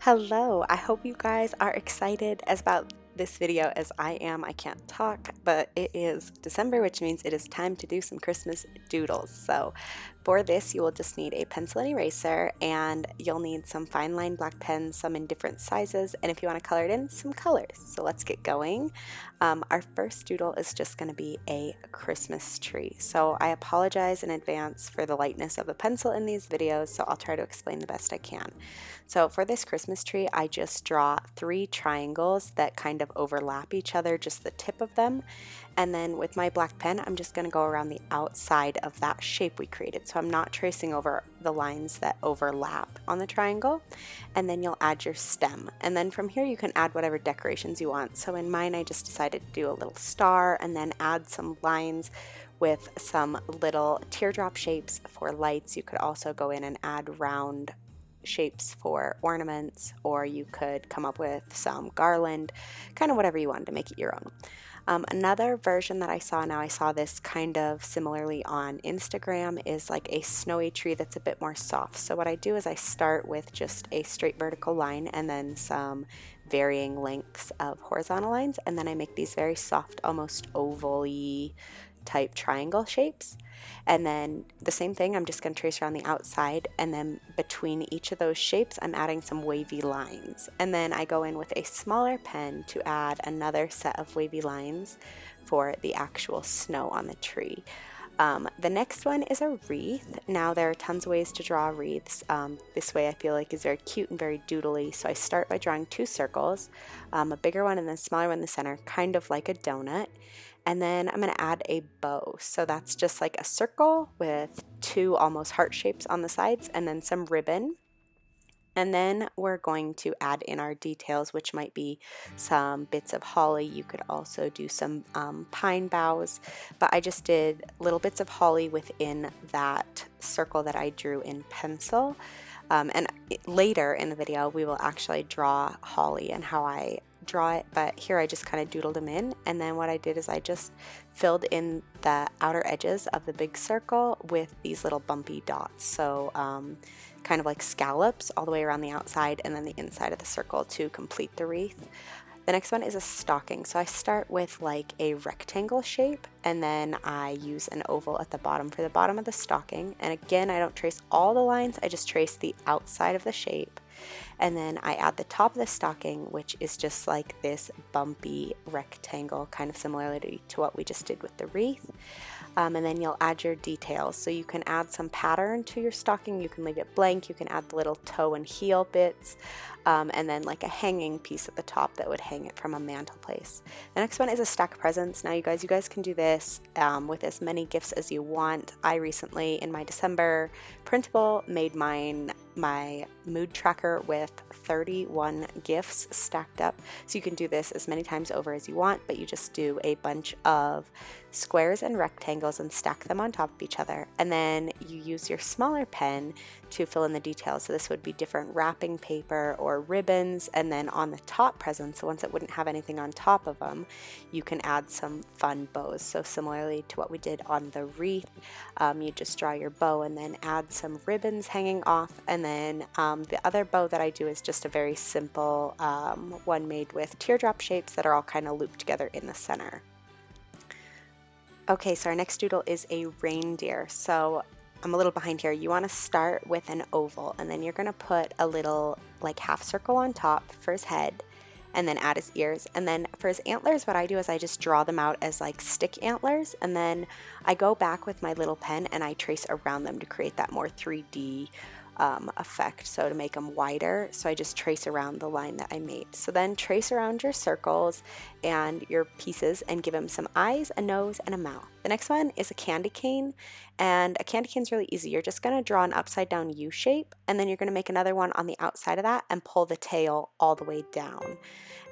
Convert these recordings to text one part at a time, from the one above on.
Hello, I hope you guys are excited as about this video as I am. I can't talk, but it is December, which means it is time to do some Christmas doodles. So for this, you will just need a pencil and eraser, and you'll need some fine line black pens, some in different sizes, and if you want to color it in, some colors. So let's get going. Our first doodle is just going to be a Christmas tree. So I apologize in advance for the lightness of the pencil in these videos, so I'll try to explain the best I can. So for this Christmas tree, I just draw 3 triangles that kind of overlap each other, just the tip of them. And then with my black pen, I'm just going to go around the outside of that shape we created. So I'm not tracing over the lines that overlap on the triangle. And then you'll add your stem. And then from here, you can add whatever decorations you want. So in mine, I just decided to do a little star and then add some lines with some little teardrop shapes for lights. You could also go in and add round shapes for ornaments, or you could come up with some garland, kind of whatever you wanted to make it your own. Another version that I saw this kind of similarly on Instagram, is like a snowy tree that's a bit more soft. So what I do is I start with just a straight vertical line and then some varying lengths of horizontal lines, and then I make these very soft, almost oval-y type triangle shapes. And then the same thing, I'm just going to trace around the outside, and then between each of those shapes I'm adding some wavy lines. And then I go in with a smaller pen to add another set of wavy lines for the actual snow on the tree. The next one is a wreath. Now there are tons of ways to draw wreaths. This way I feel like is very cute and very doodly. So I start by drawing 2 circles, a bigger one and then a smaller one in the center, kind of like a donut. And then I'm going to add a bow. So that's just like a circle with 2 almost heart shapes on the sides and then some ribbon. And then we're going to add in our details, which might be some bits of holly. You could also do some pine boughs, but I just did little bits of holly within that circle that I drew in pencil. And later in the video, we will actually draw holly and how I draw it, but here I just kind of doodled them in. And then what I did is I just filled in the outer edges of the big circle with these little bumpy dots. So kind of like scallops all the way around the outside and then the inside of the circle to complete the wreath. The next one is a stocking. So I start with like a rectangle shape, and then I use an oval at the bottom for the bottom of the stocking. And again, I don't trace all the lines, I just trace the outside of the shape. And then I add the top of the stocking, which is just like this bumpy rectangle, kind of similarly to what we just did with the wreath. And then you'll add your details. So you can add some pattern to your stocking, you can leave it blank, you can add the little toe and heel bits, and then like a hanging piece at the top that would hang it from a mantelpiece. The next one is a stack of presents. Now you guys can do this with as many gifts as you want. I recently, in my December printable, made mine my mood tracker with 31 gifts stacked up. So you can do this as many times over as you want, but you just do a bunch of squares and rectangles and stack them on top of each other. And then you use your smaller pen to fill in the details. So this would be different wrapping paper or ribbons. And then on the top presents, the ones that wouldn't have anything on top of them, you can add some fun bows. So similarly to what we did on the wreath, you just draw your bow and then add some ribbons hanging off. And then the other bow that I do is just a very simple one made with teardrop shapes that are all kind of looped together in the center. Okay, so our next doodle is a reindeer. So I'm a little behind here. You want to start with an oval, and then you're going to put a little like half circle on top for his head, and then add his ears. And then for his antlers, what I do is I just draw them out as like stick antlers, and then I go back with my little pen and I trace around them to create that more 3D effect, so to make them wider. So I just trace around the line that I made. So then trace around your circles and your pieces and give them some eyes, a nose, and a mouth. The next one is a candy cane, and a candy cane is really easy. You're just going to draw an upside down U shape, and then you're going to make another one on the outside of that and pull the tail all the way down.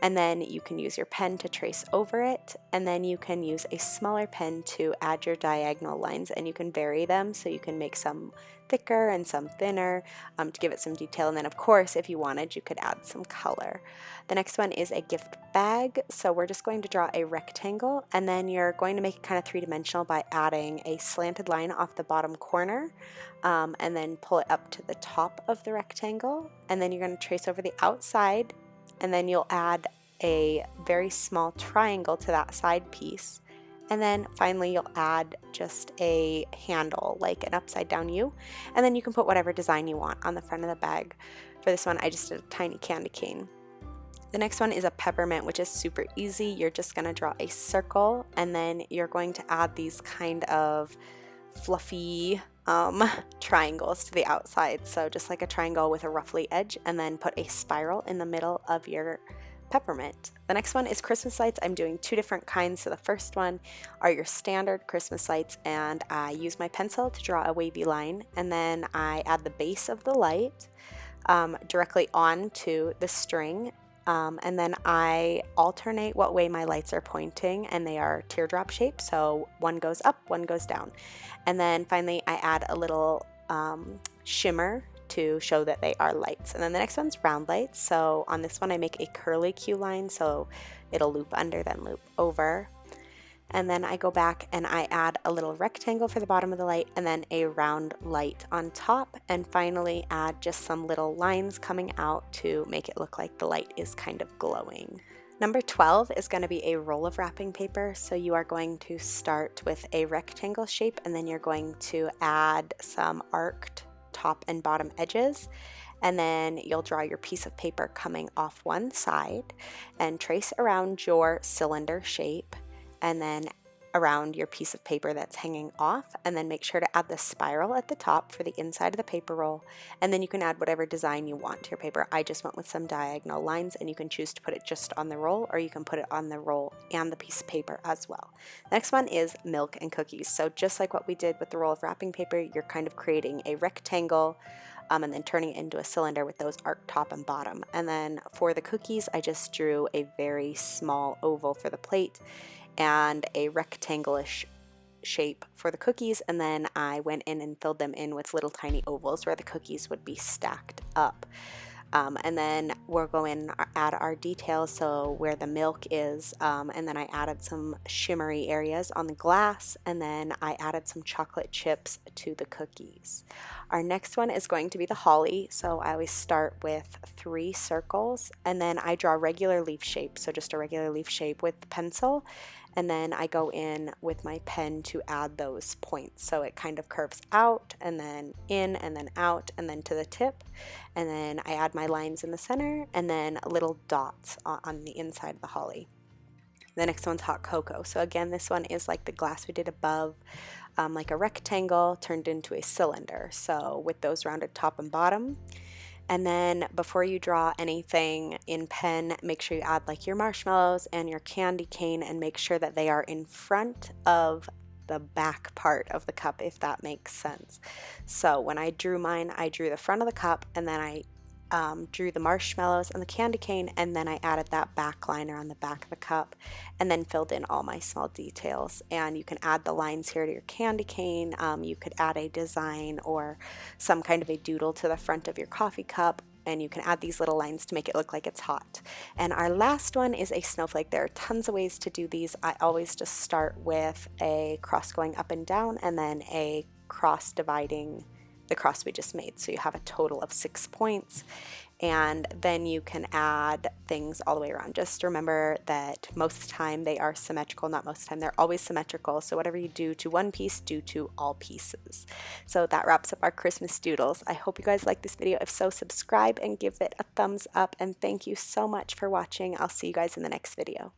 And then you can use your pen to trace over it, and then you can use a smaller pen to add your diagonal lines, and you can vary them so you can make some thicker and some thinner to give it some detail. And then of course, if you wanted, you could add some color. The next one is a gift bag. So we're just going to draw a rectangle, and then you're going to make it kind of three-dimensional by adding a slanted line off the bottom corner, and then pull it up to the top of the rectangle. And then you're going to trace over the outside, and then you'll add a very small triangle to that side piece. And then finally you'll add just a handle, like an upside down U, and then you can put whatever design you want on the front of the bag. For this one, I just did a tiny candy cane. The next one is a peppermint, which is super easy. You're just going to draw a circle, and then you're going to add these kind of fluffy triangles to the outside. So just like a triangle with a ruffly edge, and then put a spiral in the middle of your peppermint. The next one is Christmas lights. I'm doing two different kinds. So the first one are your standard Christmas lights, and I use my pencil to draw a wavy line, and then I add the base of the light directly onto the string, and then I alternate what way my lights are pointing, and they are teardrop shaped, so one goes up, one goes down. And then finally I add a little shimmer to show that they are lights. And then the next one's round lights. So on this one I make a curly Q line, so it'll loop under then loop over. And then I go back and I add a little rectangle for the bottom of the light, and then a round light on top, and finally add just some little lines coming out to make it look like the light is kind of glowing. Number 12 is going to be a roll of wrapping paper. So you are going to start with a rectangle shape, and then you're going to add some arced top and bottom edges, and then you'll draw your piece of paper coming off one side and trace around your cylinder shape, and then around your piece of paper that's hanging off, and then make sure to add the spiral at the top for the inside of the paper roll, and then you can add whatever design you want to your paper. I just went with some diagonal lines, and you can choose to put it just on the roll, or you can put it on the roll and the piece of paper as well. Next one is milk and cookies. So just like what we did with the roll of wrapping paper, you're kind of creating a rectangle and then turning it into a cylinder with those arced top and bottom. And then for the cookies, I just drew a very small oval for the plate and a rectangle-ish shape for the cookies, and then I went in and filled them in with little tiny ovals where the cookies would be stacked up. And then we'll go in and add our details, so where the milk is, and then I added some shimmery areas on the glass, and then I added some chocolate chips to the cookies. Our next one is going to be the holly. So I always start with 3 circles, and then I draw regular leaf shape, so just a regular leaf shape with the pencil, and then I go in with my pen to add those points. So it kind of curves out, and then in, and then out, and then to the tip. And then I add my lines in the center, and then little dots on the inside of the holly. The next one's hot cocoa. So again, this one is like the glass we did above, like a rectangle turned into a cylinder. So with those rounded top and bottom. And then before you draw anything in pen, make sure you add like your marshmallows and your candy cane, and make sure that they are in front of the back part of the cup, if that makes sense. So when I drew mine, I drew the front of the cup, and then I drew the marshmallows and the candy cane, and then I added that back liner on the back of the cup, and then filled in all my small details. And you can add the lines here to your candy cane. You could add a design or some kind of a doodle to the front of your coffee cup, and you can add these little lines to make it look like it's hot. And our last one is a snowflake. There are tons of ways to do these. I always just start with a cross going up and down, and then a cross dividing the cross we just made. So you have a total of 6 points, and then you can add things all the way around. Just remember that most of the time they are symmetrical, not most of the time, they're always symmetrical. So whatever you do to one piece, do to all pieces. So that wraps up our Christmas doodles. I hope you guys like this video. If so, subscribe and give it a thumbs up, and thank you so much for watching. I'll see you guys in the next video.